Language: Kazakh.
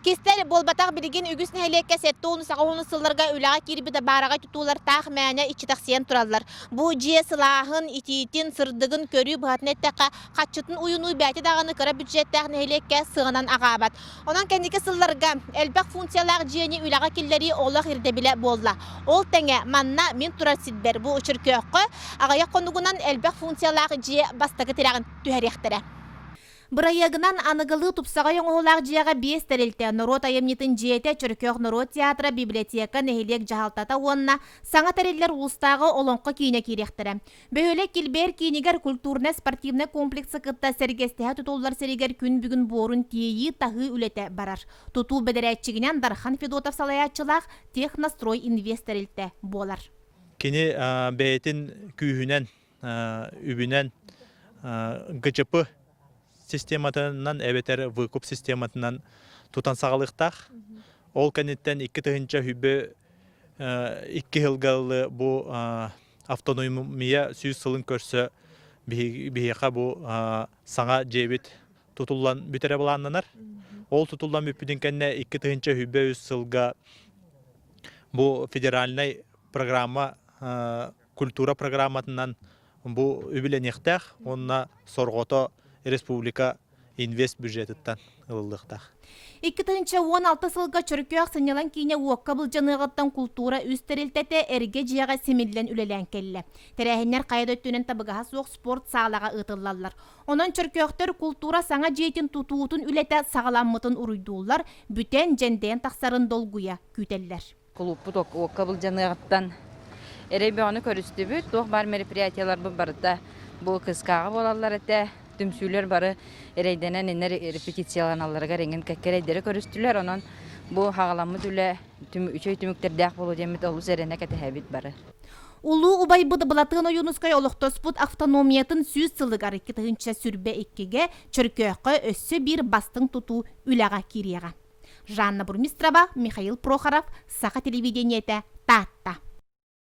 Кестер болбатақ білген үгіс нәйлекке сәтті оны сағауыны сылларға үліға кербі де бараға тұтулар тақ мәне ичі тақсиен тұралар. Бұ жие сылағын, итиетін, сырдығын көрі бұғатнеттәққа қатшытын уйыну бәті дағаны кіра бюджеттәқ нәйлекке сығынан ағабат. Онан кәндеке сылларға әлбәқ функциялар жиені үліға келлері олақ ирдебілі болла. Ол тәңе манна мен тұрар сидбер бұ ұшыр көққы ағаяқ қонуғынан әлбәқ функциялар жие бастығы тірағын түхәректірі. Бұрайығынан анығылы тұпсаға оңғылақ жияға бес тәрелті Нұрот айымнетін жиеті Чүркөк Нұрот театры библиотека нәхелек жағалтата онына саңа тәрелер ұлыстағы олонқы кейіне керектірі. Бөйлек келбер кейінігер культурны-спортивны комплексы қытта сәргестіға тұтоллар сәрігер күн бүгін борын тейі тағы үлеті барар. Тұту бәдірәтчігінен Дархан Федотов салаятчылақ Технострой инвесторелті болар. Кені бәйетін күйінен, үбінен, ғычыпы систематынан әбетер выкуп систематынан тутан сағалықтақ. Ол кәнеттен 2 тығынша хүбі 2 жылғалы бұл автономия сүйіз сылын көрсі бейеқа бұл саңа жебет тұтылан бүтірі бұланынар. Ол тұтылан бүппіден кәнне 2 тығынша хүбі үз сылға бұл федеральный программа, культура программатынан бұл үбіленектәқ, онына сорғото республика инвест бюджеттен ылылықтақ. 2016 сылға Чүркөк сынелан кейіне уаққа бұл жанығыттан культура үстерілтеті әрге жияға семелден үлелен келі. Тәрәхінер қайда өттінен табығаға соқ спорт сағалаға ұтылалар. Онан Чүркөктер культура саңа жейтін тұтуытын үлеті сағаламмытын ұрыйдуылар, бүтен жәндейін тақсарын долгуя күтелілер. Клубы уаққа бұл жанығыттан әребеғаны көрісті бүт, тоқ бар мероприятиялар бұл барыда бұл қысқаға болалар әті. Түмсүйлер бары әрейденен енер репетицияланаларға ренген кәккерейдері көрістілер. Онын бұл хағаламы түлі үшөй түміктердәқ болу жемет олу зәріне кәті әбет бары. Улу убай бұды бұлатығын ойынызқай олықтоспұт автономиятын сүйіз сылығар 2 тығынша сүрбе 2-ге Чүркөққа өссі бір бастың тұту үліға кереға. Жанна Бурмистрова, Михаил Прохоров, Саха телевидениеті, Татта.